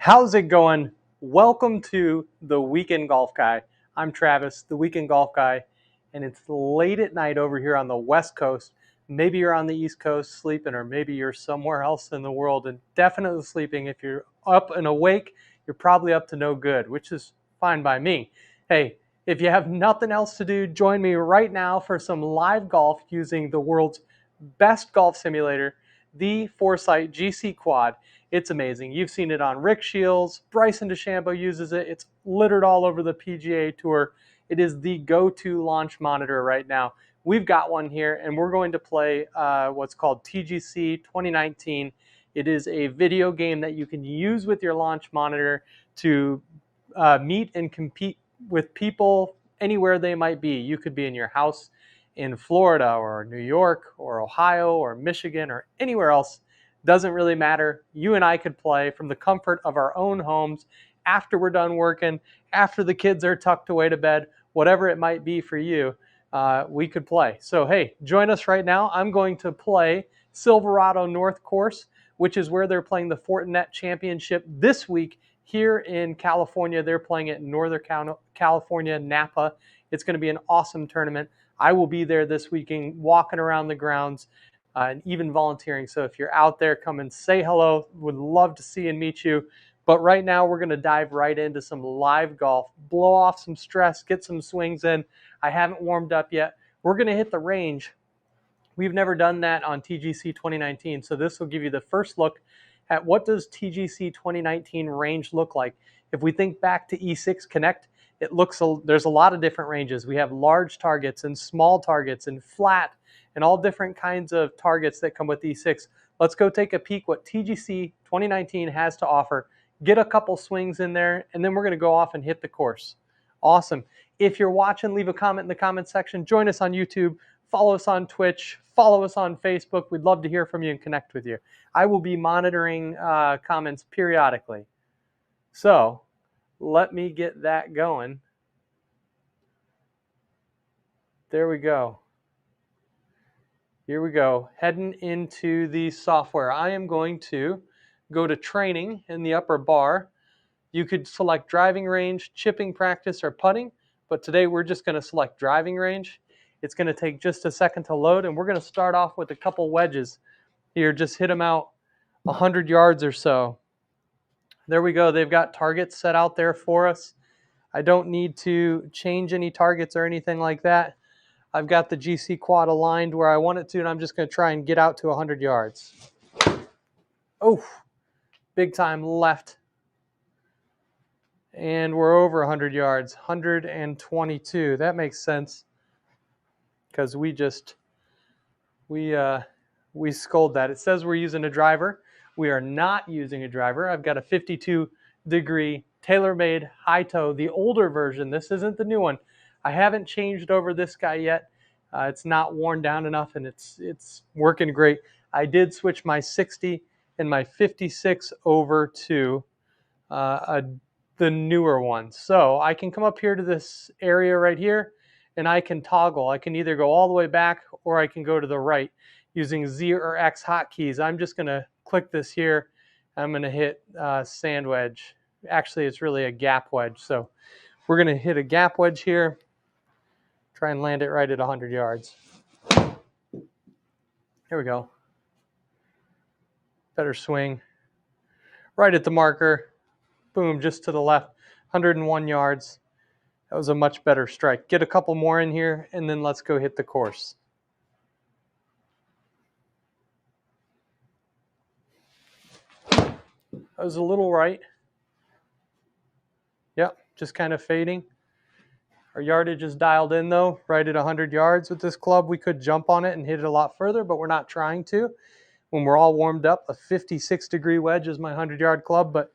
How's it going? Welcome to the Weekend Golf Guy. I'm Travis, the Weekend Golf Guy, and it's late at night over here on the West Coast. Maybe you're on the East Coast sleeping, or maybe you're somewhere else in the world and definitely sleeping. If you're up and awake, you're probably up to no good, which is fine by me. Hey, if you have nothing else to do, join me right now for some live golf using the world's best golf simulator, the Foresight GC Quad. It's amazing. You've seen it on Rick Shields. Bryson DeChambeau uses it. It's littered all over the PGA Tour. It is the go-to launch monitor right now. We've got one here, and we're going to play what's called TGC 2019. It is a video game that you can use with your launch monitor to meet and compete with people anywhere they might be. You could be in your house in Florida or New York or Ohio or Michigan or anywhere else. Doesn't really matter. You and I could play from the comfort of our own homes after we're done working, after the kids are tucked away to bed, whatever it might be for you, we could play. So, hey, join us right now. I'm going to play Silverado North Course, which is where they're playing the Fortinet Championship this week here in California. They're playing it in Northern California, Napa. It's going to be an awesome tournament. I will be there this weekend walking around the grounds and even volunteering. So if you're out there, come and say hello. Would love to see and meet you. But right now, we're going to dive right into some live golf, blow off some stress, get some swings in. I haven't warmed up yet. We're going to hit the range. We've never done that on TGC 2019, so this will give you the first look at what does TGC 2019 range look like. If we think back to E6 Connect, there's a lot of different ranges. We have large targets and small targets and flat and all different kinds of targets that come with E6. Let's go take a peek what TGC 2019 has to offer, get a couple swings in there, and then we're going to go off and hit the course. Awesome. If you're watching, leave a comment in the comment section. Join us on YouTube. Follow us on Twitch. Follow us on Facebook. We'd love to hear from you and connect with you. I will be monitoring comments periodically. So let me get that going. There we go. Here we go. Heading into the software. I am going to go to training in the upper bar. You could select driving range, chipping practice, or putting, but today we're just going to select driving range. It's going to take just a second to load, and we're going to start off with a couple wedges. Here, just hit them out 100 yards or so. There we go. They've got targets set out there for us. I don't need to change any targets or anything like that. I've got the GC quad aligned where I want it to, and I'm just going to try and get out to 100 yards. Oh, big time left. And we're over 100 yards, 122. That makes sense because we sculled that. It says we're using a driver. We are not using a driver. I've got a 52-degree TaylorMade high toe, the older version. This isn't the new one. I haven't changed over this guy yet. It's not worn down enough, and it's working great. I did switch my 60 and my 56 over to the newer one. So I can come up here to this area right here, and I can toggle. I can either go all the way back, or I can go to the right using Z or X hotkeys. I'm just going to click this here. I'm going to hit sand wedge. Actually, it's really a gap wedge. So we're going to hit a gap wedge here. Try and land it right at 100 yards. Here we go. Better swing. Right at the marker. Boom, just to the left. 101 yards. That was a much better strike. Get a couple more in here, and then let's go hit the course. That was a little right. Yep, just kind of fading. Our yardage is dialed in, though, right at 100 yards with this club. We could jump on it and hit it a lot further, but we're not trying to. When we're all warmed up, a 56-degree wedge is my 100-yard club, but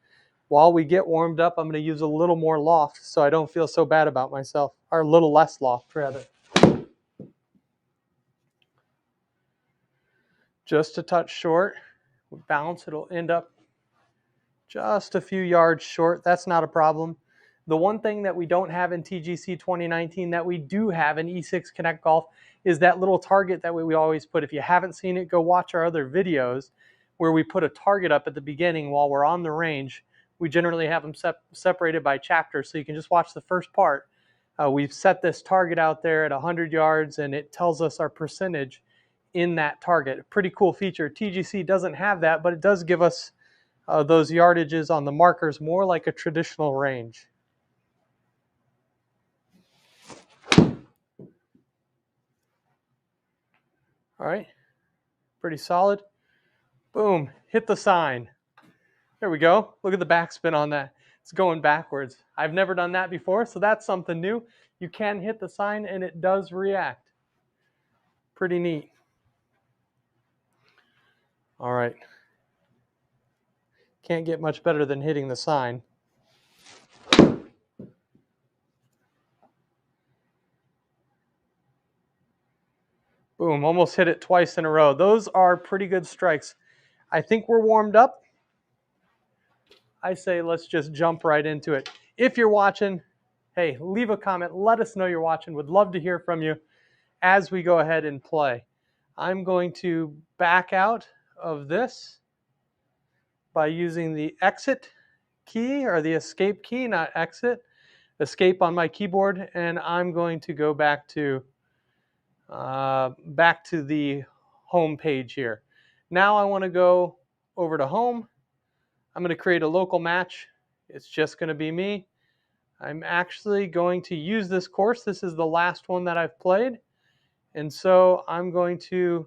while we get warmed up, I'm going to use a little more loft so I don't feel so bad about myself, or a little less loft, rather. Just a touch short. With bounce, it'll end up just a few yards short. That's not a problem. The one thing that we don't have in TGC 2019 that we do have in E6 Connect Golf is that little target that we always put. If you haven't seen it, go watch our other videos where we put a target up at the beginning while we're on the range. We generally have them separated by chapters, so you can just watch the first part. We've set this target out there at 100 yards, and it tells us our percentage in that target. Pretty cool feature. TGC doesn't have that, but it does give us those yardages on the markers more like a traditional range. All right, pretty solid. Boom, hit the sign. There we go. Look at the backspin on that. It's going backwards. I've never done that before, so that's something new. You can hit the sign and it does react. Pretty neat. All right. Can't get much better than hitting the sign. Boom, almost hit it twice in a row. Those are pretty good strikes. I think we're warmed up. I say let's just jump right into it. If you're watching, hey, leave a comment. Let us know you're watching. Would love to hear from you as we go ahead and play. I'm going to back out of this by using the exit key or the escape key, not exit. Escape on my keyboard, and I'm going to go back to the home page here. Now I want to go over to home. I'm going to create a local match. It's just going to be me. I'm actually going to use this course. This is the last one that I've played. And so I'm going to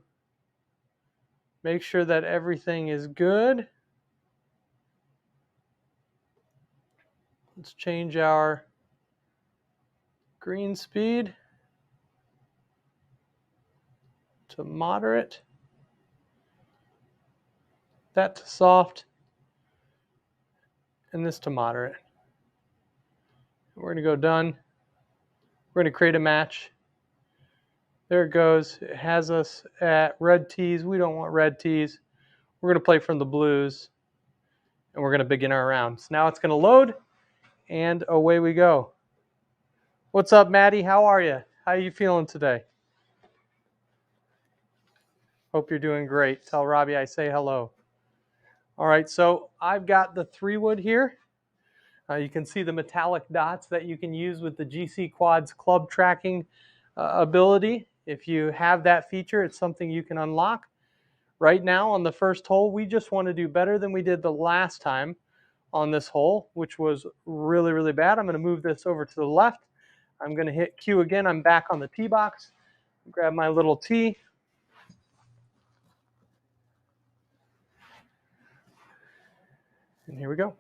make sure that everything is good. Let's change our green speed to moderate. That to soft. And this to moderate. We're going to go done. We're going to create a match. There it goes. It has us at red tees. We don't want red tees. We're going to play from the blues, and we're going to begin our rounds. Now it's going to load, and away we go. What's up, Maddie? How are you? How are you feeling today? Hope you're doing great. Tell Robbie I say hello. All right, so I've got the 3-wood here. You can see the metallic dots that you can use with the GC Quad's club tracking ability. If you have that feature, it's something you can unlock. Right now on the first hole, we just want to do better than we did the last time on this hole, which was really, really bad. I'm going to move this over to the left. I'm going to hit Q again. I'm back on the tee box. Grab my little tee. And here we go.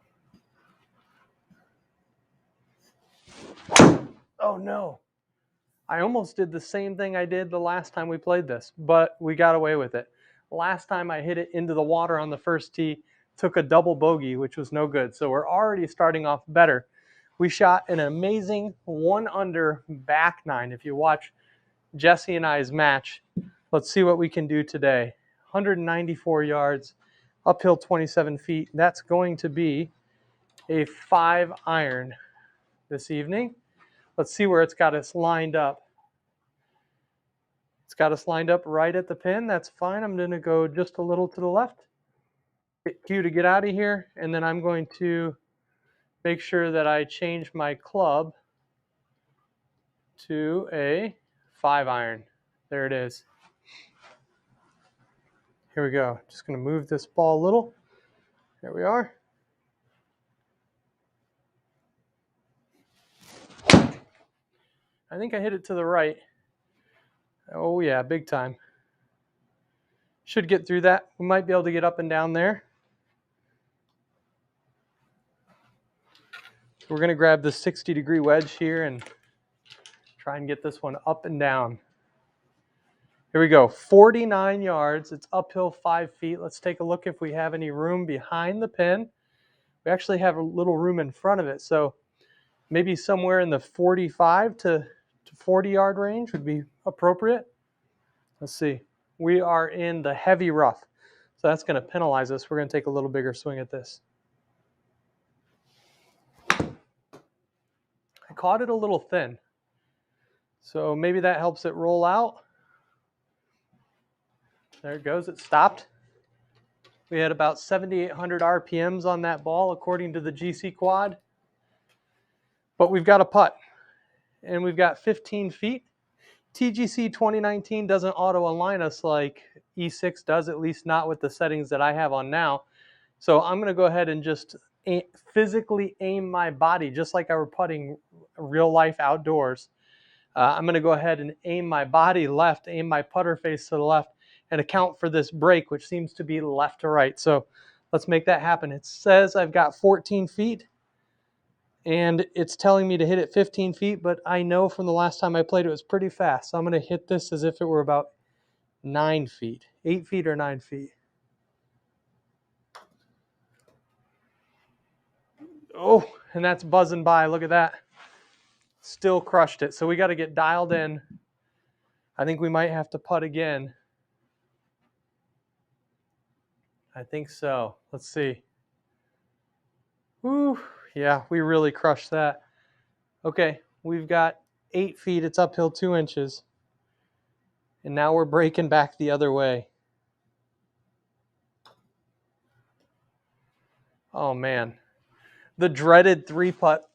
Oh no. I almost did the same thing I did the last time we played this, but we got away with it. Last time I hit it into the water on the first tee, took a double bogey, which was no good. So we're already starting off better. We shot an amazing 1-under back nine. If you watch Jesse and I's match, let's see what we can do today. 194 yards, uphill 27 feet. That's going to be a 5-iron this evening. Let's see where it's got us lined up. It's got us lined up right at the pin. That's fine. I'm going to go just a little to the left. Hit Q to get out of here. And then I'm going to make sure that I change my club to a 5-iron. There it is. Here we go. Just going to move this ball a little. There we are. I think I hit it to the right. Oh yeah, big time. Should get through that. We might be able to get up and down there. We're going to grab the 60-degree wedge here and try and get this one up and down. Here we go. 49 yards. It's uphill 5 feet. Let's take a look if we have any room behind the pin. We actually have a little room in front of it, so maybe somewhere in the 45 to 40-yard range would be appropriate. Let's see. We are in the heavy rough, so that's going to penalize us. We're going to take a little bigger swing at this. I caught it a little thin, so maybe that helps it roll out. There it goes. It stopped. We had about 7,800 RPMs on that ball, according to the GC quad. But we've got a putt, and we've got 15 feet. TGC 2019 doesn't auto-align us like E6 does, at least not with the settings that I have on now. So I'm going to go ahead and just physically aim my body, just like I were putting real life outdoors. I'm going to go ahead and aim my body left, aim my putter face to the left, and account for this break, which seems to be left to right. So let's make that happen. It says I've got 14 feet, and it's telling me to hit it 15 feet, but I know from the last time I played it was pretty fast. So I'm going to hit this as if it were about 9 feet, 8 feet or 9 feet. Oh, and that's buzzing by. Look at that. Still crushed it. So we got to get dialed in. I think we might have to putt again. I think so. Let's see. Woo. Yeah, we really crushed that. Okay, we've got 8 feet. It's uphill 2 inches. And now we're breaking back the other way. Oh, man. The dreaded 3-putt.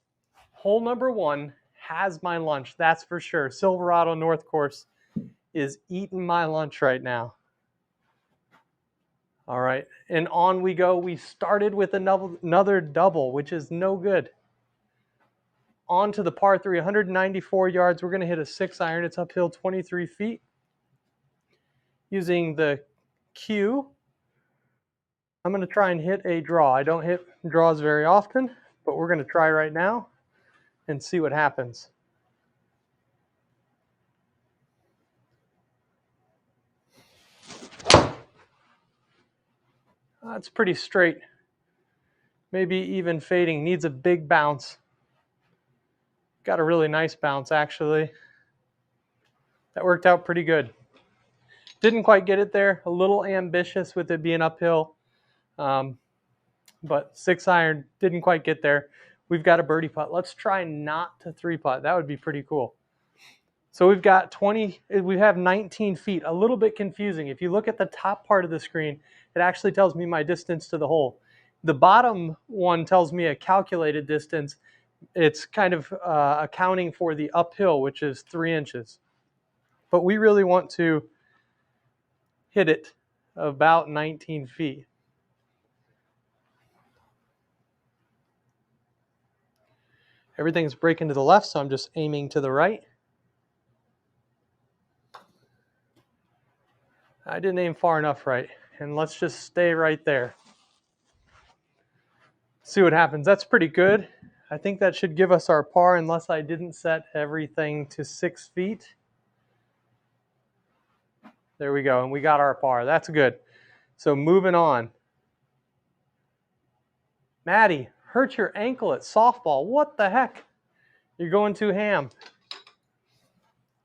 Hole number 1 has my lunch, that's for sure. Silverado North Course is eating my lunch right now. All right, and on we go. We started with another double, which is no good. On to the par 3, 194 yards. We're going to hit a 6-iron. It's uphill 23 feet. Using the cue, I'm going to try and hit a draw. I don't hit draws very often, but we're going to try right now and see what happens. It's pretty straight. Maybe even fading. Needs a big bounce. Got a really nice bounce, actually. That worked out pretty good. Didn't quite get it there. A little ambitious with it being uphill. But 6-iron, didn't quite get there. We've got a birdie putt. Let's try not to 3-putt. That would be pretty cool. So we've got we have 19 feet. A little bit confusing. If you look at the top part of the screen, it actually tells me my distance to the hole. The bottom one tells me a calculated distance. It's kind of accounting for the uphill, which is 3 inches. But we really want to hit it about 19 feet. Everything's breaking to the left, so I'm just aiming to the right. I didn't aim far enough right, and let's just stay right there. See what happens. That's pretty good. I think that should give us our par unless I didn't set everything to 6 feet. There we go, and we got our par. That's good. So moving on. Maddie, hurt your ankle at softball. What the heck? You're going too ham.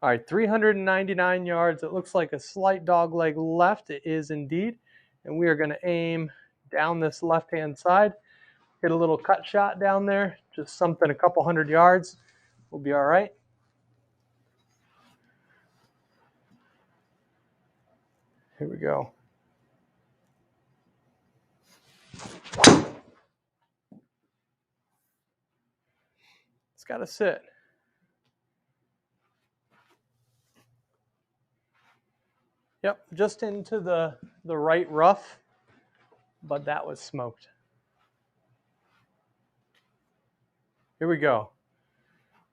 All right, 399 yards. It looks like a slight dog leg left. It is indeed. And we are going to aim down this left-hand side. Hit a little cut shot down there. Just something a couple hundred yards. We'll be all right. Here we go. It's got to sit. Yep, just into the right rough, but that was smoked. Here we go.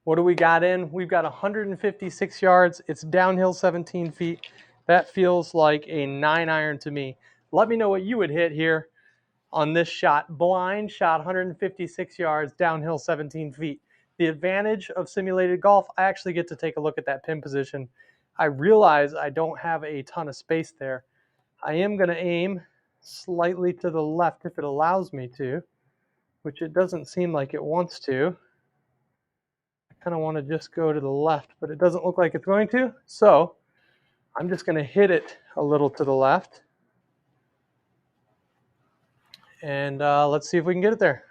What do we got in? We've got 156 yards. It's downhill 17 feet. That feels like a 9-iron to me. Let me know what you would hit here on this shot. Blind shot, 156 yards, downhill 17 feet. The advantage of simulated golf, I actually get to take a look at that pin position. I realize I don't have a ton of space there. I am going to aim slightly to the left if it allows me to, which it doesn't seem like it wants to. I kind of want to just go to the left, but it doesn't look like it's going to. So I'm just going to hit it a little to the left. And let's see if we can get it there.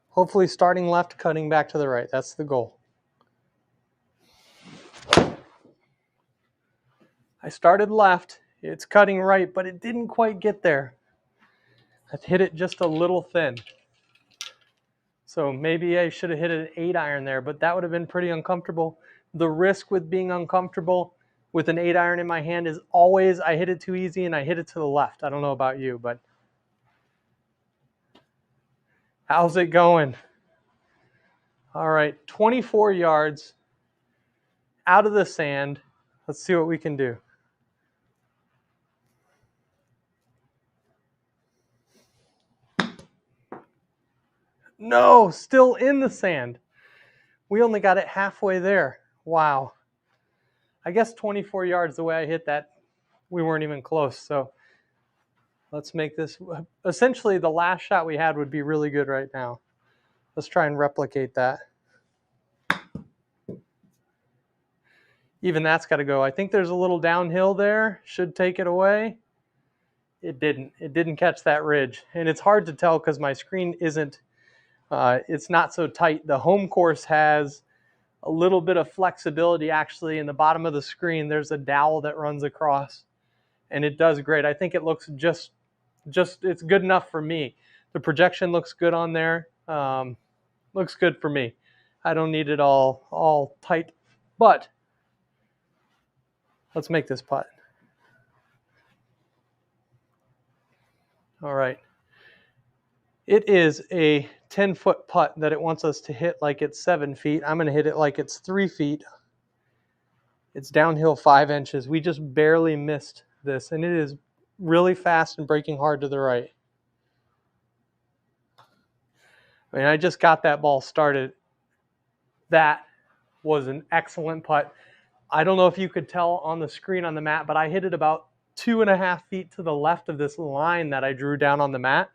Hopefully starting left, cutting back to the right. That's the goal. I started left, It's cutting right, but it didn't quite get there. I've hit it just a little thin. So maybe I should have hit an 8-iron there, but that would have been pretty uncomfortable. The risk with being uncomfortable with an 8-iron in my hand is always I hit it too easy and I hit it to the left. I don't know about you, but how's it going? All right, 24 yards out of the sand. Let's see what we can do. No, still in the sand. We only got it halfway there. Wow. I guess 24 yards the way I hit that, we weren't even close. So let's make this, essentially the last shot we had would be really good right now. Let's try and replicate that. Even that's got to go. I think there's a little downhill there. Should take it away. It didn't. It didn't catch that ridge. And it's hard to tell because my screen isn't, it's not so tight. The home course has a little bit of flexibility actually in the bottom of the screen. There's a dowel that runs across and it does great. I think it looks just it's good enough for me. The projection looks good on there. Looks good for me. I don't need it all tight, but let's make this putt. All right. It is a 10-foot putt that it wants us to hit like it's 7 feet. I'm going to hit it like it's 3 feet. It's downhill 5 inches. We just barely missed this, and it is really fast and breaking hard to the right. I mean, I just got that ball started. That was an excellent putt. I don't know if you could tell on the screen on the mat, but I hit it about 2.5 feet to the left of this line that I drew down on the mat.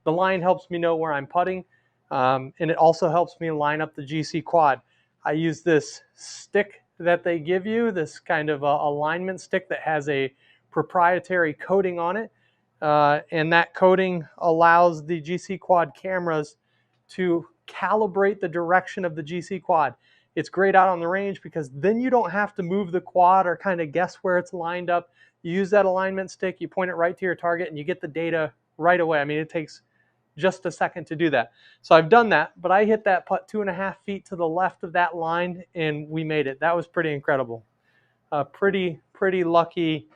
The line helps me know where I'm putting, and it also helps me line up the GC quad. I use this stick that they give you, this kind of alignment stick that has a proprietary coating on it, and that coating allows the GC quad cameras to calibrate the direction of the GC quad. It's great out on the range because then you don't have to move the quad or kind of guess where it's lined up. You use that alignment stick, you point it right to your target, and you get the data right away. I mean, it takes just a second to do that. So I've done that, but I hit that putt 2.5 feet to the left of that line, and we made it. That was pretty incredible. Pretty lucky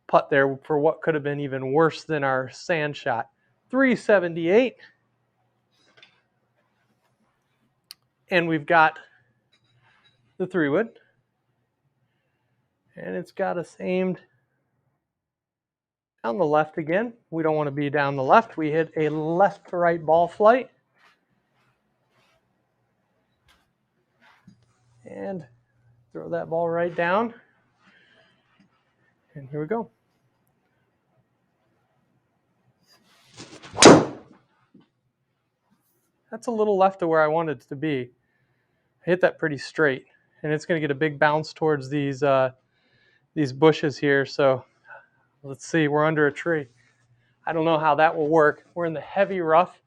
putt there for what could have been even worse than our sand shot. 378. And we've got the 3-wood. And it's got us aimed down the left again. We don't want to be down the left. We hit a left to right ball flight. And throw that ball right down. And here we go. That's a little left of where I wanted it to be. I hit that pretty straight. And it's going to get a big bounce towards these bushes here. So let's see, we're under a tree. I don't know how that will work. We're in the heavy rough.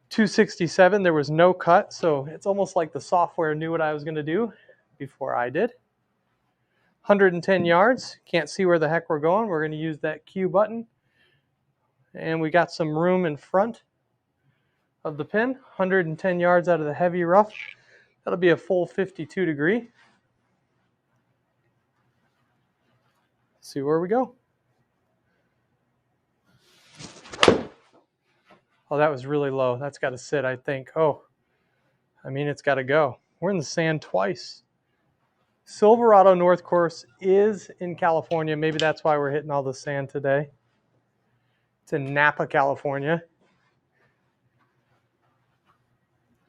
267, there was no cut, so it's almost like the software knew what I was going to do before I did. 110 yards. Can't see where the heck we're going. We're going to use that Q button. And we got some room in front of the pin. 110 yards out of the heavy rough. That'll be a full 52 degree. See where we go. Oh, that was really low. That's got to sit, I think. Oh, I mean, it's got to go. We're in the sand twice. Silverado North Course is in California. Maybe that's why we're hitting all the sand today. It's in Napa, California.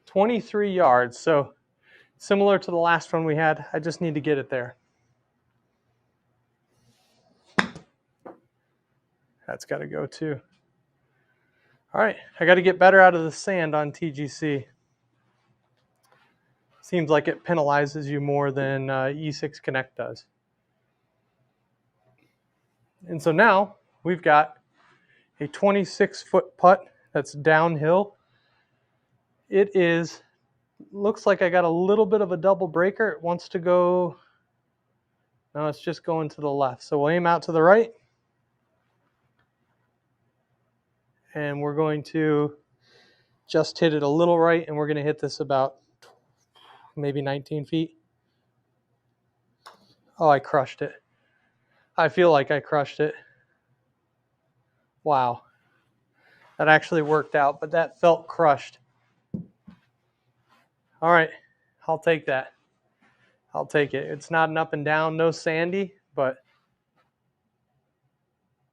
23 yards. So similar to the last one we had. I just need to get it there. That's got to go too. All right, I got to get better out of the sand on TGC. Seems like it penalizes you more than E6 Connect does. And so now we've got a 26-foot putt that's downhill. It looks like I got a little bit of a double breaker. It wants to go Now it's just going to the left. So we'll aim out to the right. And we're going to just hit it a little right, and we're going to hit this about maybe 19 feet. Oh, I crushed it. I feel like I crushed it. Wow. That actually worked out, but that felt crushed. All right, I'll take that. I'll take it. It's not an up and down, no sandy, but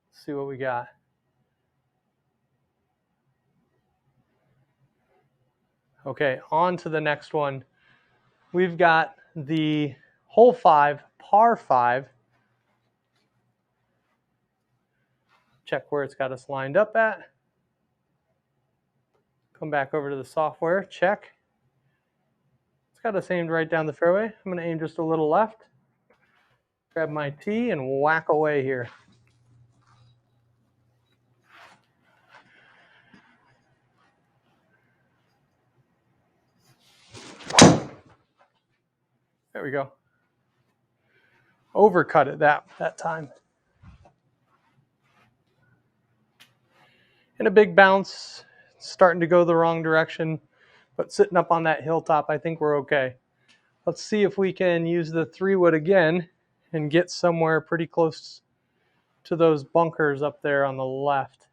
let's see what we got. Okay, on to the next one. We've got the hole 5, par 5. Check where it's got us lined up at. Come back over to the software, check. It's got us aimed right down the fairway. I'm going to aim just a little left. Grab my tee and whack away here. There we go. Overcut it that time. And a big bounce, starting to go the wrong direction, but sitting up on that hilltop, I think we're okay. Let's see if we can use the 3-wood again and get somewhere pretty close to those bunkers up there on the left.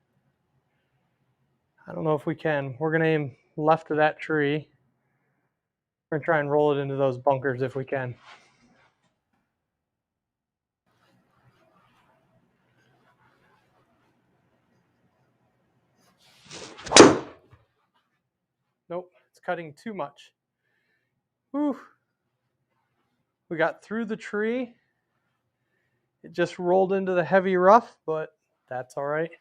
I don't know if we can. We're going to aim left of that tree. We're going to try and roll it into those bunkers if we can. Nope, it's cutting too much. Whew. We got through the tree. It just rolled into the heavy rough, but that's all right.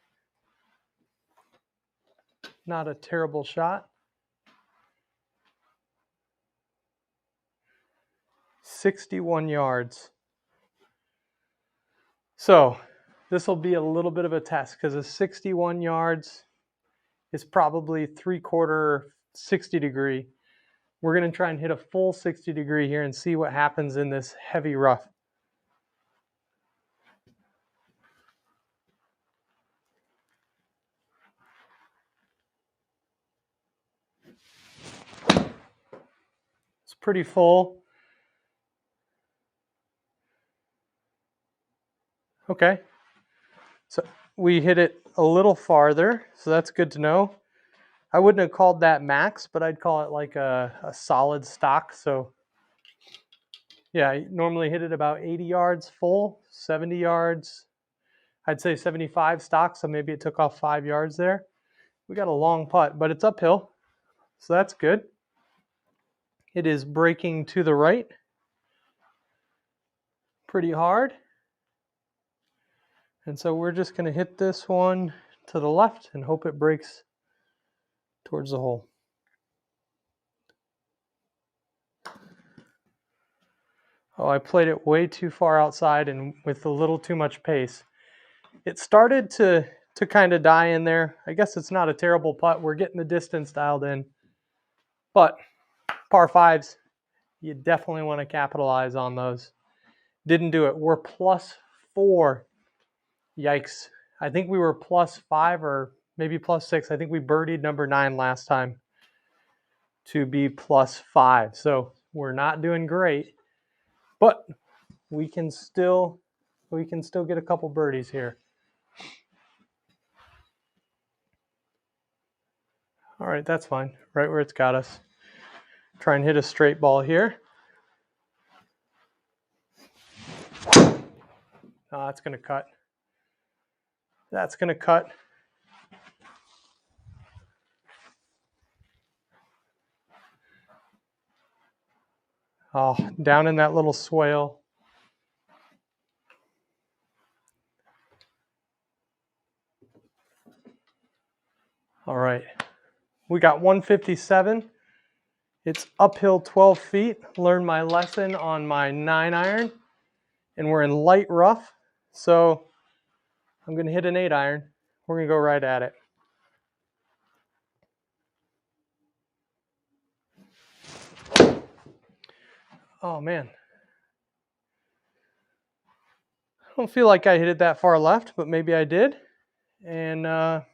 Not a terrible shot. 61 yards. So this will be a little bit of a test because a 61 yards is probably 3/4 60 degree. We're going to try and hit a full 60 degree here and see what happens in this heavy rough. It's pretty full. Okay. So we hit it a little farther, so that's good to know. I wouldn't have called that max, but I'd call it like a solid stock. So yeah, I normally hit it about 80 yards full, 70 yards. I'd say 75 stock, so maybe it took off 5 yards there. We got a long putt, but it's uphill, so that's good. It is breaking to the right pretty hard. And so we're just going to hit this one to the left and hope it breaks towards the hole. Oh, I played it way too far outside and with a little too much pace. It started to kind of die in there. I guess it's not a terrible putt. We're getting the distance dialed in. But par 5s, you definitely want to capitalize on those. Didn't do it. We're +4. Yikes. I think we were +5 or maybe +6. I think we birdied number 9 last time to be +5. So we're not doing great, but we can still get a couple birdies here. All right, that's fine. Right where it's got us. Try and hit a straight ball here. Oh, that's going to cut. That's going to cut. Oh, down in that little swale. All right. We got 157. It's uphill 12 feet. Learned my lesson on my 9-iron. And we're in light rough. So I'm going to hit an 8-iron. We're going to go right at it. Oh, man. I don't feel like I hit it that far left, but maybe I did. And I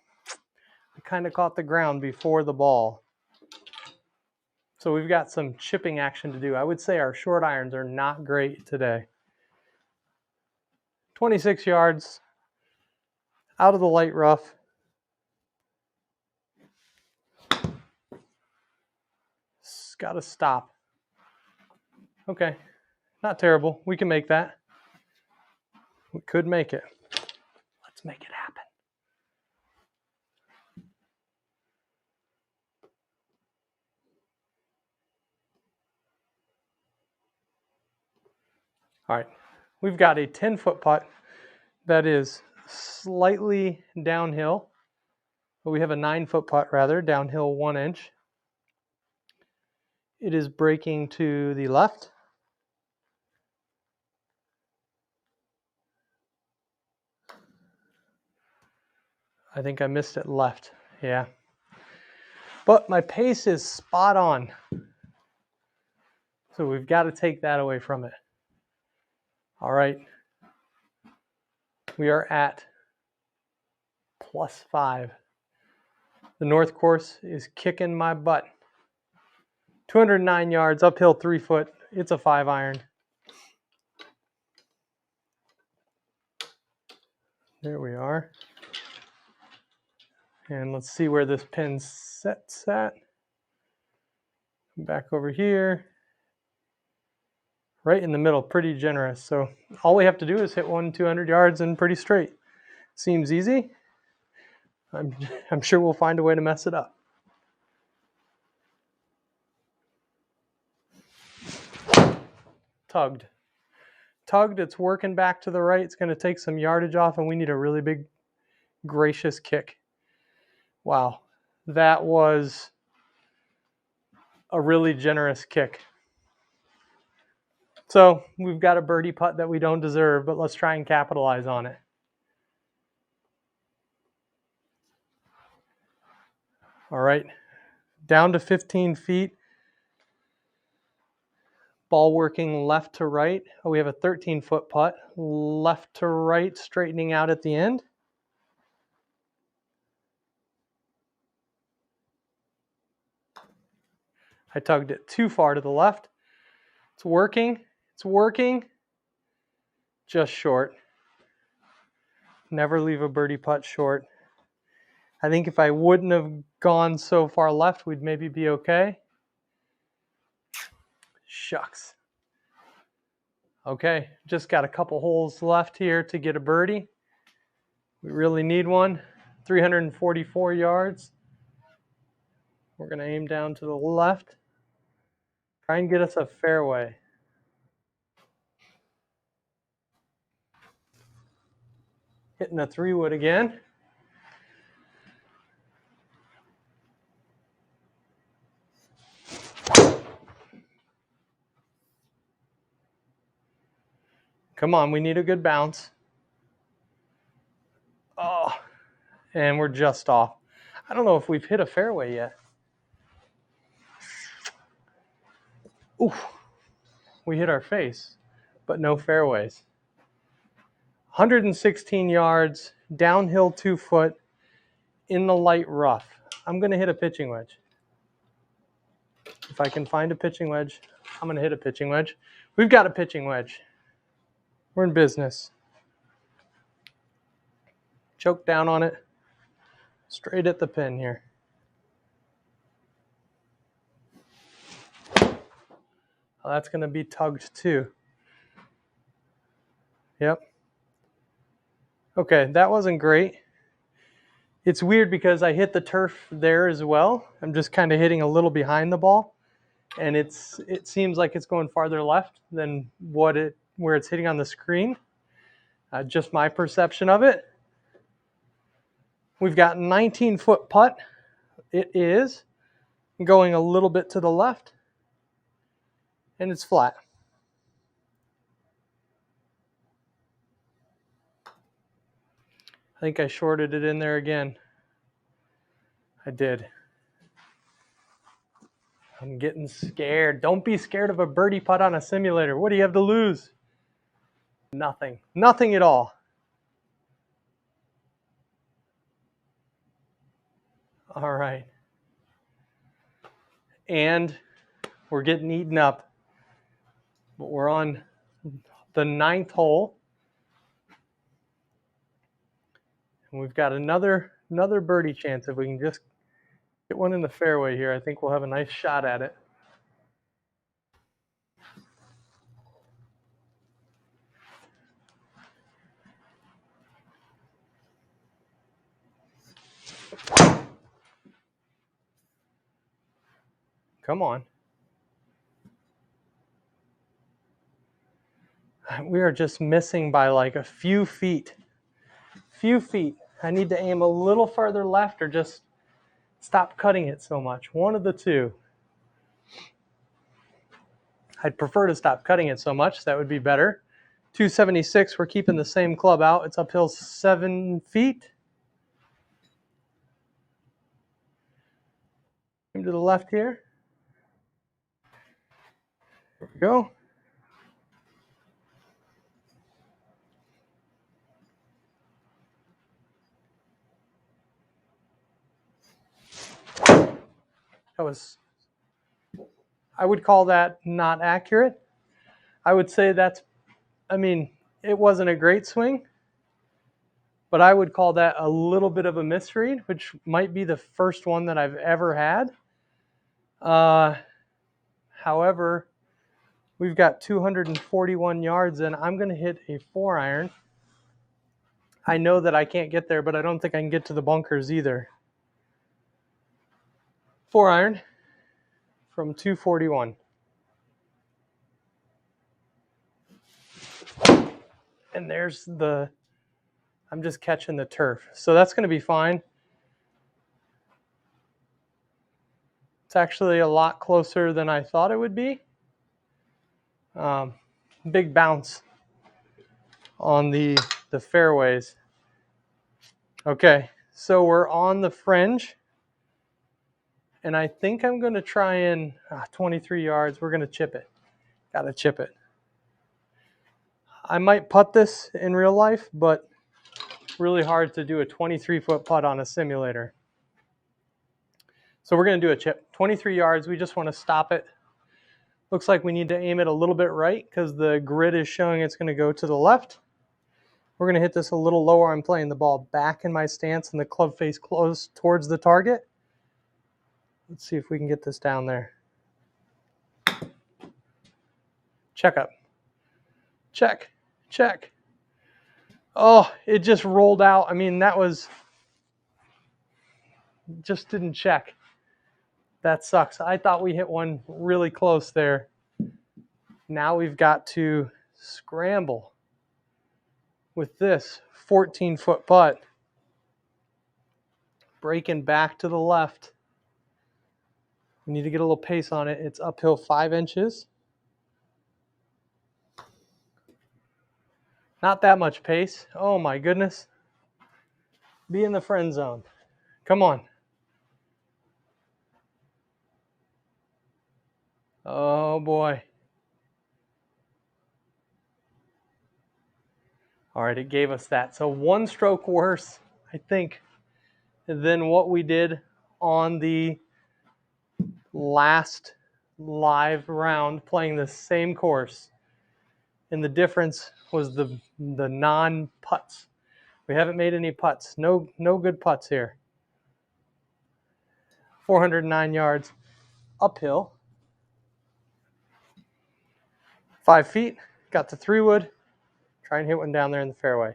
kind of caught the ground before the ball. So we've got some chipping action to do. I would say our short irons are not great today. 26 yards, out of the light rough. It's got to stop. Okay, not terrible. We can make that. We could make it. Let's make it happen. All right, we've got a 10-foot putt that is slightly downhill. But we have a 9-foot putt rather, downhill 1 inch. It is breaking to the left. I think I missed it left, yeah. But my pace is spot on. So we've got to take that away from it. All right. We are at +5. The north course is kicking my butt. 209 yards, uphill 3 foot. It's a 5 iron. There we are. And let's see where this pin sets at. Back over here. Right in the middle, pretty generous. So all we have to do is hit 200 yards and pretty straight. Seems easy. I'm sure we'll find a way to mess it up. Tugged, it's working back to the right. It's going to take some yardage off, and we need a really big, gracious kick. Wow, that was a really generous kick. So we've got a birdie putt that we don't deserve, but let's try and capitalize on it. All right, down to 15 feet. Ball working left to right. Oh, we have a 13-foot putt. Left to right, straightening out at the end. I tugged it too far to the left. It's working. It's working. Just short. Never leave a birdie putt short. I think if I wouldn't have gone so far left, we'd maybe be okay. Shucks. Okay, just got a couple holes left here to get a birdie. We really need one. 344 yards. We're going to aim down to the left. Try and get us a fairway. Hitting a 3-wood again. Come on, we need a good bounce. Oh, and we're just off. I don't know if we've hit a fairway yet. Ooh, we hit our face, but no fairways. 116 yards, downhill 2 foot, in the light rough. I'm going to hit a pitching wedge. If I can find a pitching wedge, I'm going to hit a pitching wedge. We've got a pitching wedge. We're in business. Choke down on it. Straight at the pin here. Oh, that's going to be tugged too. Yep. Okay, that wasn't great. It's weird because I hit the turf there as well. I'm just kind of hitting a little behind the ball, and it seems like it's going farther left than where it's hitting on the screen. Just my perception of it. We've got 19-foot putt. It is going a little bit to the left, and it's flat. I think I shorted it in there again. I did. I'm getting scared. Don't be scared of a birdie putt on a simulator. What do you have to lose? Nothing. Nothing at all. All right. And we're getting eaten up. But we're on the 9th hole. And we've got another birdie chance. If we can just get one in the fairway here, I think we'll have a nice shot at it. Come on. We are just missing by like a few feet. Few feet. I need to aim a little further left or just stop cutting it so much. One of the two. I'd prefer to stop cutting it so much. That would be better. 276, we're keeping the same club out. It's uphill 7 feet. Aim to the left here. There we go. That was, I would call that not accurate. I would say that's, I mean, it wasn't a great swing, but I would call that a little bit of a misread, which might be the first one that I've ever had. However, we've got 241 yards and I'm going to hit a 4-iron. I know that I can't get there, but I don't think I can get to the bunkers either. 4-iron from 241. And there's the, I'm just catching the turf. So that's going to be fine. It's actually a lot closer than I thought it would be. Big bounce on the fairways. Okay, so we're on the fringe. And I think I'm going to try and 23 yards. We're going to chip it. Got to chip it. I might putt this in real life, but really hard to do a 23-foot putt on a simulator. So we're going to do a chip. 23 yards. We just want to stop it. Looks like we need to aim it a little bit right because the grid is showing it's going to go to the left. We're going to hit this a little lower. I'm playing the ball back in my stance and the club face close towards the target. Let's see if we can get this down there. Check up. Check. Check. Oh, it just rolled out. I mean, that was, just didn't check. That sucks. I thought we hit one really close there. Now we've got to scramble with this 14-foot putt. Breaking back to the left. We need to get a little pace on it. It's uphill 5 inches. Not that much pace. Oh my goodness. Be in the friend zone. Come on. Oh boy. All right, it gave us that. So 1 stroke worse, I think, than what we did on the last live round playing the same course. And the difference was the non-putts. We haven't made any putts. No good putts here. 409 yards uphill. 5 feet. Got the 3-wood. Try and hit one down there in the fairway.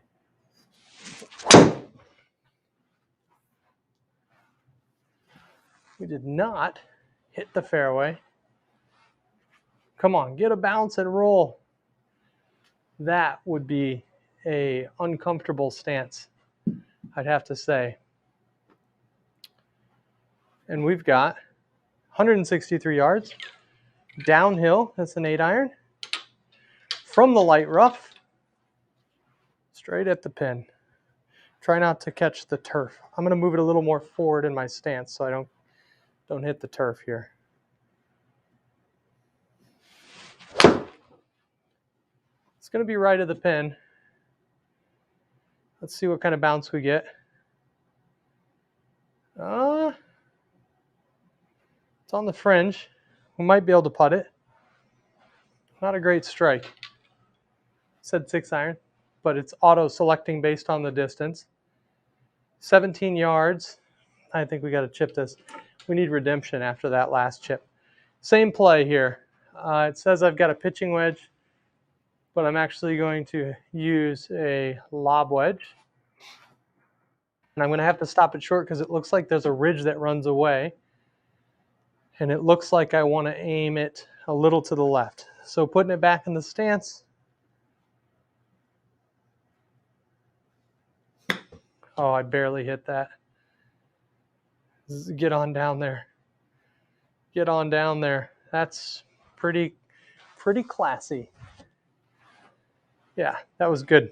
We did not hit the fairway. Come on, get a bounce and roll. That would be a uncomfortable stance, I'd have to say. And we've got 163 yards downhill. That's an 8-iron from the light rough straight at the pin. Try not to catch the turf. I'm going to move it a little more forward in my stance so I don't hit the turf here. It's going to be right of the pin. Let's see what kind of bounce we get. It's on the fringe. We might be able to putt it. Not a great strike. Said 6-iron, but it's auto-selecting based on the distance. 17 yards. I think we got to chip this. We need redemption after that last chip. Same play here. It says I've got a pitching wedge, but I'm actually going to use a lob wedge. And I'm going to have to stop it short because it looks like there's a ridge that runs away. And it looks like I want to aim it a little to the left. So putting it back in the stance. Oh, I barely hit that. Get on down there. Get on down there. That's pretty classy. Yeah, that was good.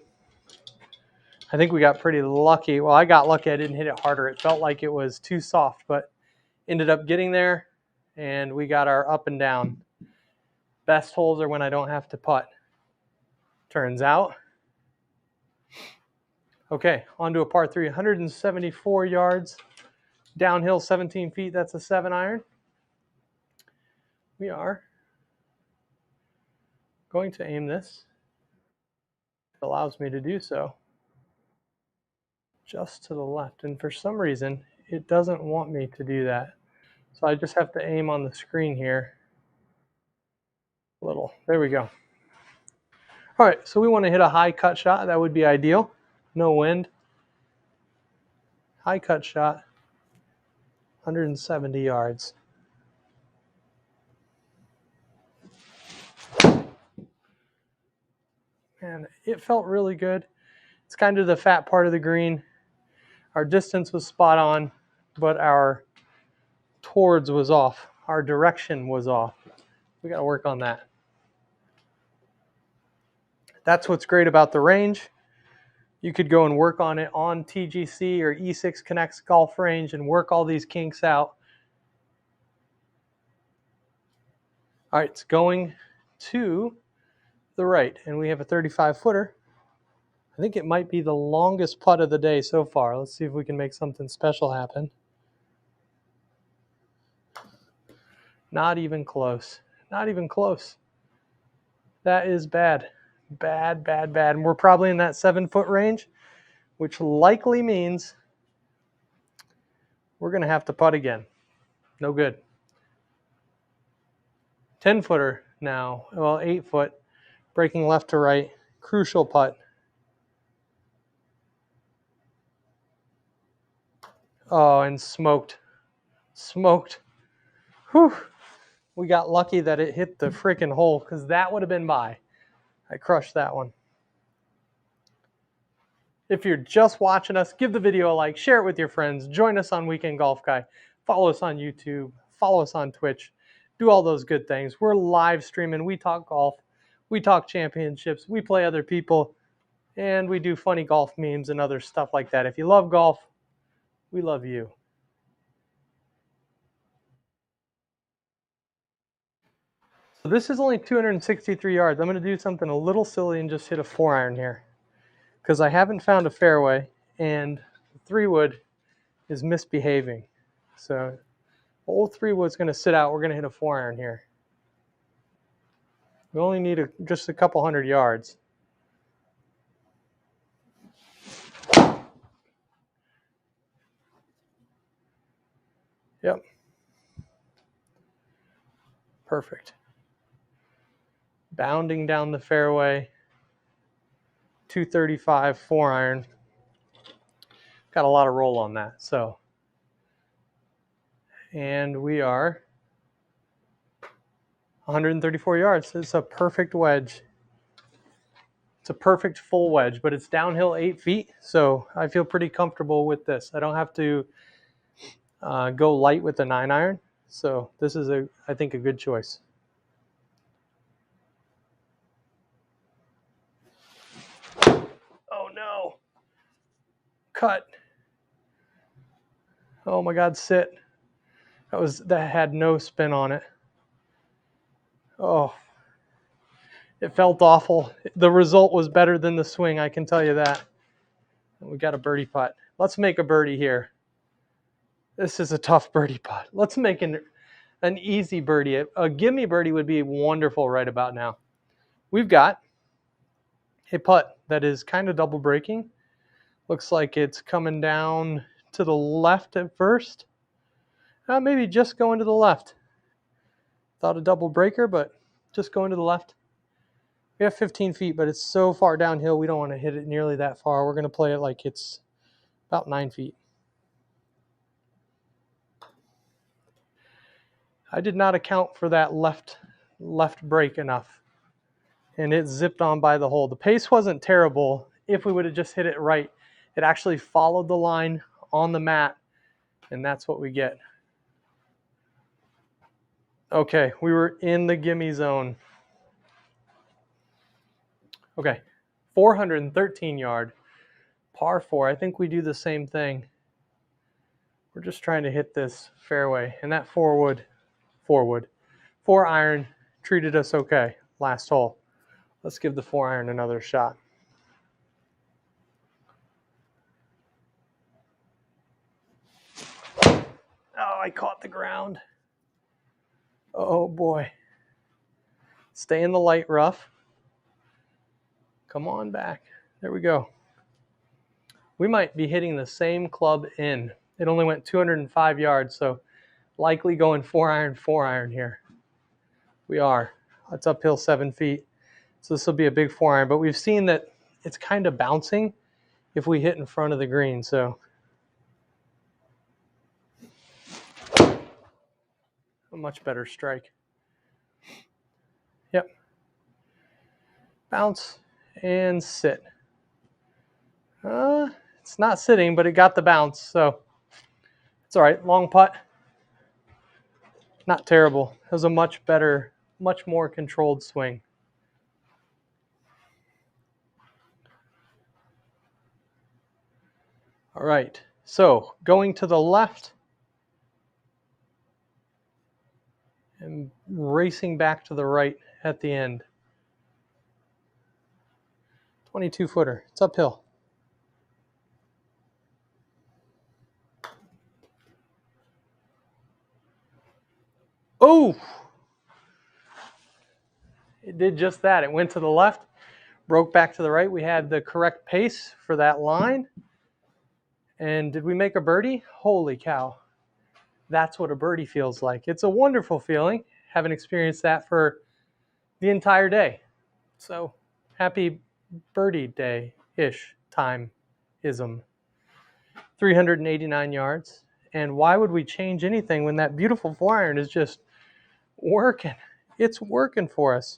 I think we got pretty lucky. Well, I got lucky I didn't hit it harder. It felt like it was too soft, but ended up getting there, and we got our up and down. Best holes are when I don't have to putt, turns out. Okay, on to a par 3, 174 yards. Downhill 17 feet, that's a 7-iron. We are going to aim this. It allows me to do so. Just to the left, and for some reason it doesn't want me to do that, so I just have to aim on the screen here a little. There we go. All right, so we want to hit a high cut shot. That would be ideal. No wind. High cut shot, 170 yards. And it felt really good. It's kind of the fat part of the green. Our distance was spot on, but our towards was off. Our direction was off. We got to work on that. That's what's great about the range. You could go and work on it on TGC or E6 Connects Golf Range and work all these kinks out. All right, it's going to the right, and we have a 35-footer. I think it might be the longest putt of the day so far. Let's see if we can make something special happen. Not even close. Not even close. That is bad. Bad, bad, bad. And we're probably in that 7-foot range, which likely means we're going to have to putt again. No good. 10-footer now. Well, 8-foot. Breaking left to right. Crucial putt. Oh, and smoked. Smoked. Whew. We got lucky that it hit the freaking hole because that would have been by. I crushed that one. If you're just watching us, give the video a like, share it with your friends, join us on Weekend Golf Guy, follow us on YouTube, follow us on Twitch, do all those good things. We're live streaming, we talk golf, we talk championships, we play other people, and we do funny golf memes and other stuff like that. If you love golf, we love you. So this is only 263 yards. I'm going to do something a little silly and just hit a 4-iron here because I haven't found a fairway and the 3-wood is misbehaving. So old 3-wood's going to sit out. We're going to hit a 4-iron here. We only need just a couple hundred yards. Yep. Perfect. Bounding down the fairway. 235 4-iron. Got a lot of roll on that. So, and we are 134 yards. It's a perfect wedge. It's a perfect full wedge, but it's downhill 8 feet, so I feel pretty comfortable with this. I don't have to go light with the 9-iron, so this is, I think, a good choice. Oh, no. Cut. Oh, my God, sit. That had no spin on it. Oh. It felt awful. The result was better than the swing, I can tell you that. We got a birdie putt. Let's make a birdie here. This is a tough birdie putt. Let's make an easy birdie. A gimme birdie would be wonderful right about now. We've got a putt that is kind of double breaking. Looks like it's coming down to the left at first. Maybe just going to the left. Thought a double breaker, but just going to the left. We have 15 feet, but it's so far downhill, we don't want to hit it nearly that far. We're going to play it like it's about 9 feet. I did not account for that left break enough, and it zipped on by the hole. The pace wasn't terrible if we would have just hit it right. It actually followed the line on the mat, and that's what we get. Okay, we were in the gimme zone. Okay, 413 yard, par 4. I think we do the same thing. We're just trying to hit this fairway, and that 4 iron treated us okay last hole. Let's give the 4 iron another shot. Oh, I caught the ground. Oh boy. Stay in the light rough. Come on back. There we go. We might be hitting the same club in. It only went 205 yards, so likely going 4 iron here. We are. It's uphill 7 feet. So this will be a big 4 iron, but we've seen that it's kind of bouncing if we hit in front of the green, so a much better strike. Yep. Bounce and sit. It's not sitting, but it got the bounce, so it's all right. Long putt. Not terrible. It was a much better, much more controlled swing. All right, so going to the left and racing back to the right at the end. 22 footer. It's uphill. Oh! It did just that. It went to the left, broke back to the right. We had the correct pace for that line. And did we make a birdie? Holy cow. That's what a birdie feels like. It's a wonderful feeling. Haven't experienced that for the entire day. So happy birdie day-ish time-ism. 389 yards. And why would we change anything when that beautiful 4 iron is just working? It's working for us.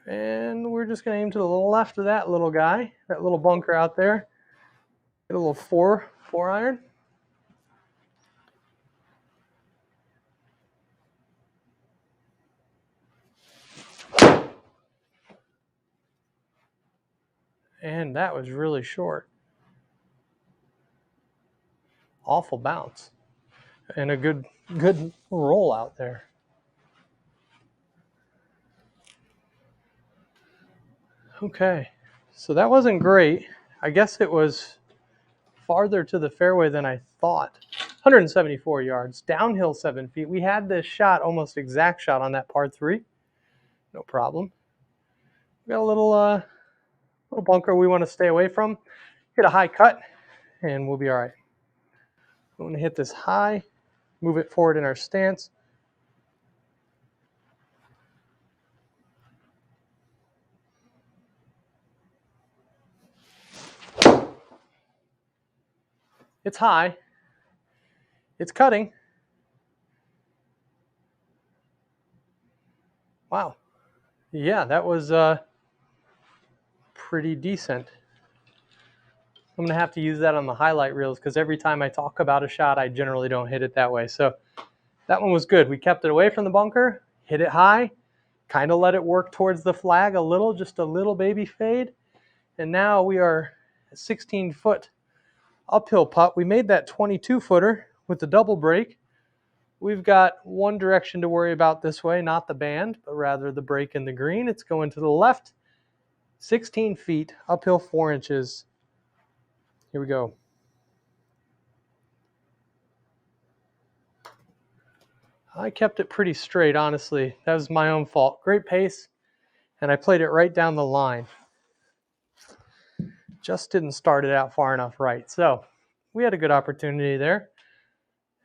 And we're just going to aim to the left of that little guy, that little bunker out there. Get a little 4 iron. And that was really short. Awful bounce. And a good roll out there. Okay, so that wasn't great. I guess it was farther to the fairway than I thought. 174 yards, downhill 7 feet. We had this shot, almost exact shot on that par 3. No problem. We got a little bunker we want to stay away from. Hit a high cut, and we'll be all right. We want to hit this high, move it forward in our stance. It's high. It's cutting. Wow. Yeah, that was pretty decent. I'm going to have to use that on the highlight reels because every time I talk about a shot, I generally don't hit it that way. So that one was good. We kept it away from the bunker, hit it high, kind of let it work towards the flag a little, just a little baby fade. And now we are a 16-foot uphill putt. We made that 22-footer with the double break. We've got one direction to worry about this way, not the band, but rather the break in the green. It's going to the left, 16 feet, uphill 4 inches. Here we go. I kept it pretty straight, honestly. That was my own fault. Great pace, and I played it right down the line. Just didn't start it out far enough right. So we had a good opportunity there.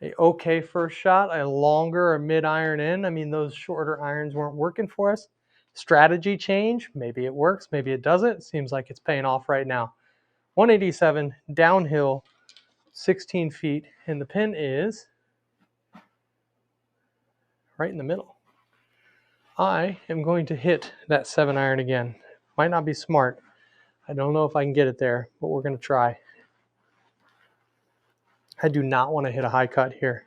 A okay first shot, a longer or mid iron in. I mean, those shorter irons weren't working for us. Strategy change, maybe it works, maybe it doesn't. It seems like it's paying off right now. 187 downhill, 16 feet, and the pin is right in the middle. I am going to hit that 7 iron again. Might not be smart. I don't know if I can get it there, but we're going to try. I do not want to hit a high cut here.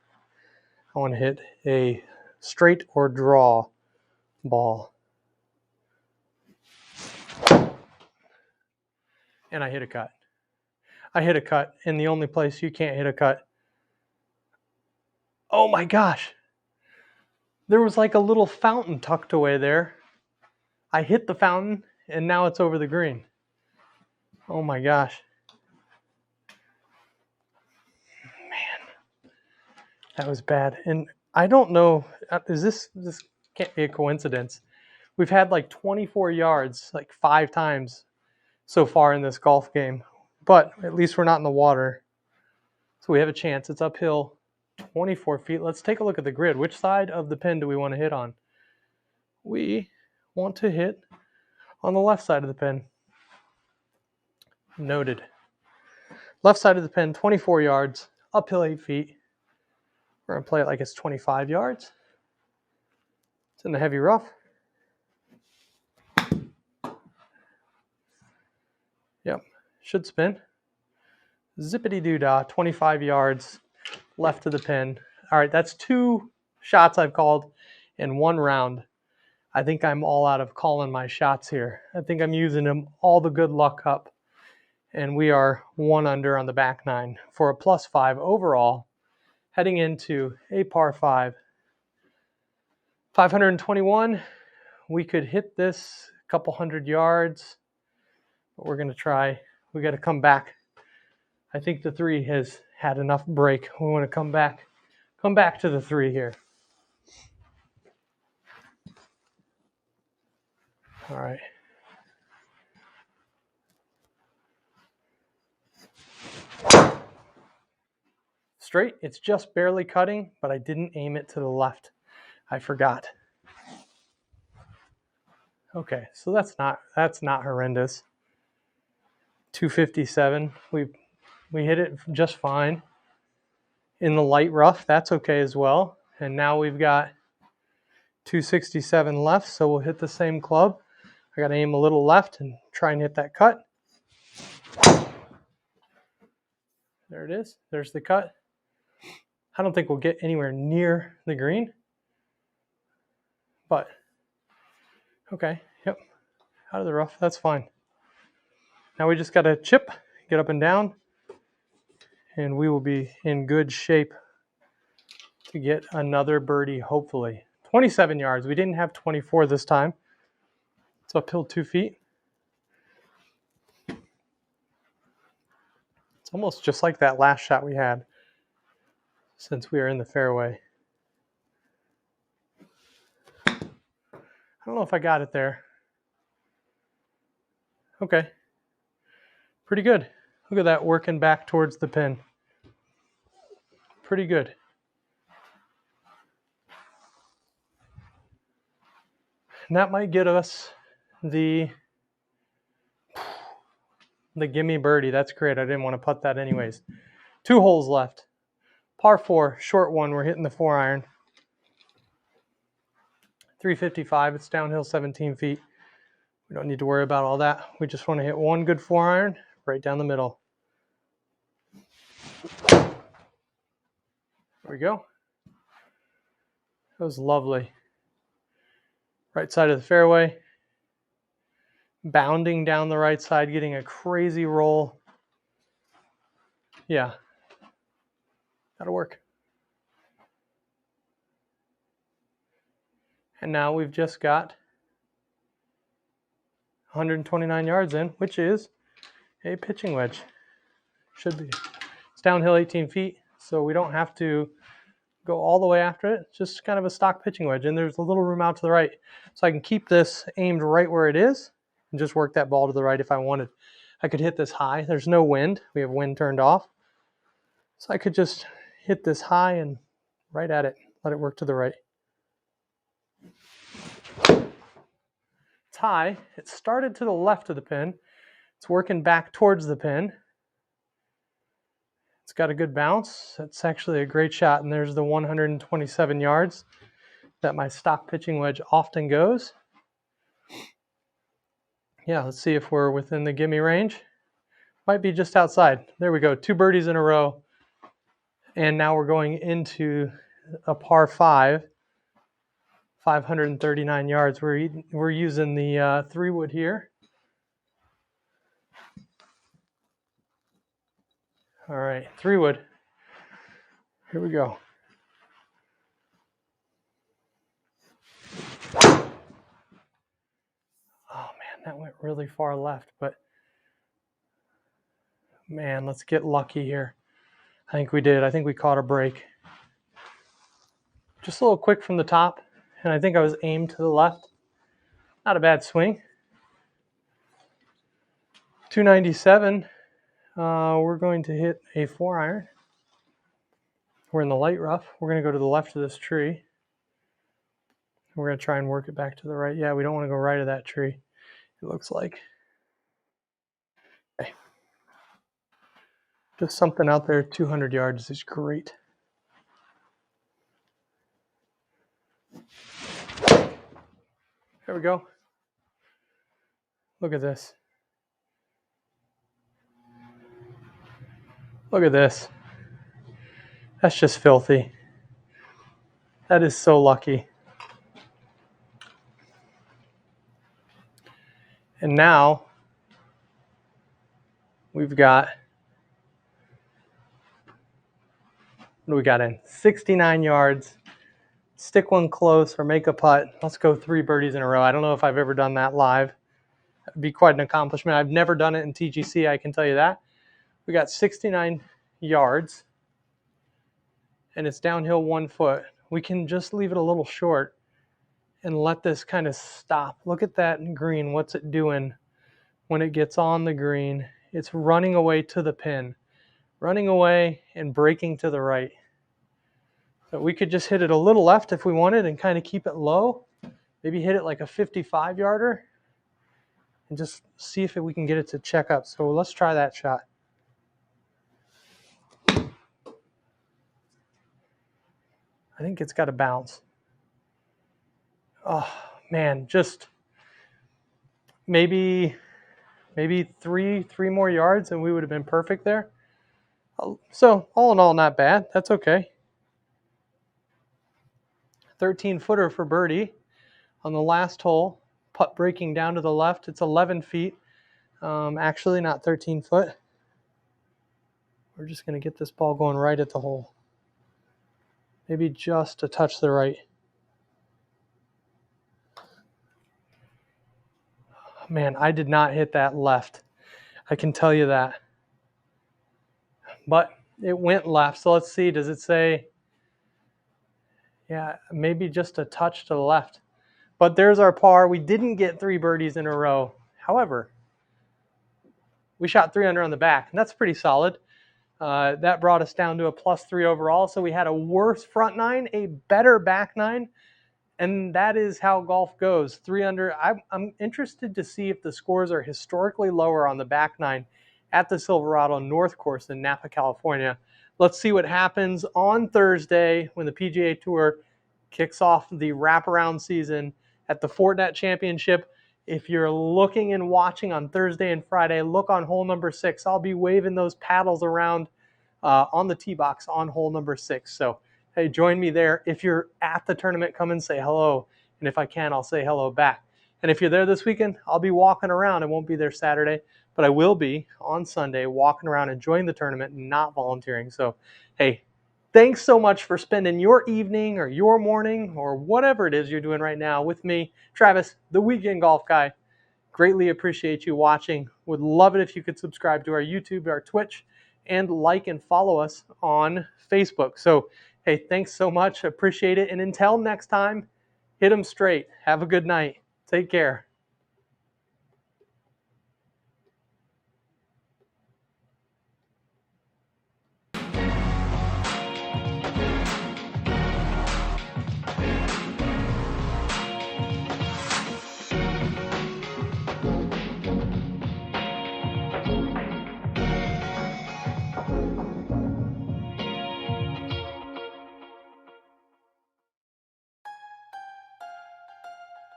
I want to hit a straight or draw ball. And I hit a cut. I hit a cut in the only place you can't hit a cut. Oh my gosh. There was like a little fountain tucked away there. I hit the fountain and now it's over the green. Oh my gosh. Man, that was bad. And I don't know, this can't be a coincidence. We've had like 24 yards, like 5 times so far in this golf game, but at least we're not in the water. So we have a chance. It's uphill 24 feet. Let's take a look at the grid. Which side of the pin do we want to hit on? We want to hit on the left side of the pin. Noted. Left side of the pin, 24 yards, uphill 8 feet. We're going to play it like it's 25 yards. It's in the heavy rough. Yep, should spin. Zippity-doo-dah, 25 yards left of the pin. All right, that's 2 shots I've called in 1 round. I think I'm all out of calling my shots here. I think I'm using them all the good luck up. And we are 1 under on the back 9 for a +5 overall, heading into a par 5. 521. We could hit this a couple hundred yards, but we're going to try. We got to come back. I think the 3 has had enough break. We want to come back to the 3 here. All right. Straight, it's just barely cutting, but I didn't aim it to the left. I forgot. Okay, so that's not horrendous. 257. We hit it just fine. In the light rough, that's okay as well. And now we've got 267 left, so we'll hit the same club. I got to aim a little left and try and hit that cut. There it is. There's the cut. I don't think we'll get anywhere near the green, but okay, yep, out of the rough, that's fine. Now we just got to chip, get up and down, and we will be in good shape to get another birdie, hopefully. 27 yards. We didn't have 24 this time. It's uphill 2 feet. It's almost just like that last shot we had since we are in the fairway. I don't know if I got it there. Okay. Pretty good. Look at that working back towards the pin. Pretty good. And that might get us the gimme birdie. That's great. I didn't want to putt that anyways. 2 holes left. Par 4, short one. We're hitting the 4 iron. 355. It's downhill 17 feet. We don't need to worry about all that. We just want to hit 1 good 4 iron right down the middle. There we go. That was lovely. Right side of the fairway. Bounding down the right side, getting a crazy roll. Yeah. That'll work. And now we've just got 129 yards in, which is a pitching wedge. Should be. It's downhill 18 feet, so we don't have to go all the way after it. It's just kind of a stock pitching wedge, and there's a little room out to the right. So I can keep this aimed right where it is and just work that ball to the right if I wanted. I could hit this high. There's no wind. We have wind turned off. So I could just hit this high and right at it, let it work to the right. It's high. It started to the left of the pin. It's working back towards the pin. It's got a good bounce. It's actually a great shot, and there's the 127 yards that my stock pitching wedge often goes. Yeah, let's see if we're within the gimme range. Might be just outside. There we go, 2 birdies in a row. And now we're going into a par 5, 539 yards. We're using the 3-wood here. All right, 3-wood. Here we go. Oh man, that went really far left, but man, let's get lucky here. I think we did. I think we caught a break. Just a little quick from the top, and I think I was aimed to the left. Not a bad swing. 297. We're going to hit a 4-iron. We're in the light rough. We're going to go to the left of this tree. We're going to try and work it back to the right. Yeah, we don't want to go right of that tree, it looks like. Okay. Just something out there, 200 yards is great. There we go. Look at this. Look at this. That's just filthy. That is so lucky. And now we've got, what do we got in? 69 yards. Stick one close or make a putt. Let's go 3 birdies in a row. I don't know if I've ever done that live. That'd be quite an accomplishment. I've never done it in TGC, I can tell you that. We got 69 yards, and it's downhill 1 foot. We can just leave it a little short and let this kind of stop. Look at that green. What's it doing when it gets on the green? It's running away to the pin, running away and breaking to the right. So we could just hit it a little left if we wanted and kind of keep it low. Maybe hit it like a 55-yarder and just see if we can get it to check up. So let's try that shot. I think it's got to bounce. Oh man, just maybe three more yards and we would have been perfect there. So all in all, not bad. That's okay. 13-footer for birdie on the last hole. Putt breaking down to the left. It's 11 feet. Actually, not 13 foot. We're just going to get this ball going right at the hole. Maybe just a touch to the right. Man, I did not hit that left. I can tell you that. But it went left. So let's see. Does it say? Yeah, maybe just a touch to the left. But there's our par. We didn't get 3 birdies in a row. However, we shot 3 under on the back, and that's pretty solid. That brought us down to a +3 overall. So we had a worse front 9, a better back 9, and that is how golf goes. 3 under. I'm interested to see if the scores are historically lower on the back 9 at the Silverado North Course in Napa, California. Let's see what happens on Thursday when the PGA Tour kicks off the wraparound season at the Fortinet Championship. If you're looking and watching on Thursday and Friday, look on hole number 6. I'll be waving those paddles around on the tee box on hole number 6. So, hey, join me there. If you're at the tournament, come and say hello. And if I can, I'll say hello back. And if you're there this weekend, I'll be walking around. I won't be there Saturday, but I will be on Sunday walking around enjoying the tournament and not volunteering. So, hey, Thanks so much for spending your evening or your morning or whatever it is you're doing right now with me, Travis, the Weekend Golf Guy. Greatly appreciate you watching. Would love it if you could subscribe to our YouTube, our Twitch, and like and follow us on Facebook. So, hey, thanks so much. Appreciate it. And until next time, hit them straight. Have a good night. Take care.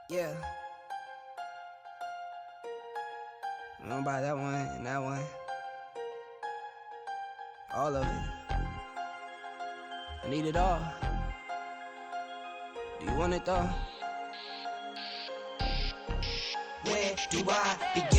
Yeah. I'm gonna buy that one and that one. All of it. I need it all. Do you want it though? Where do I begin?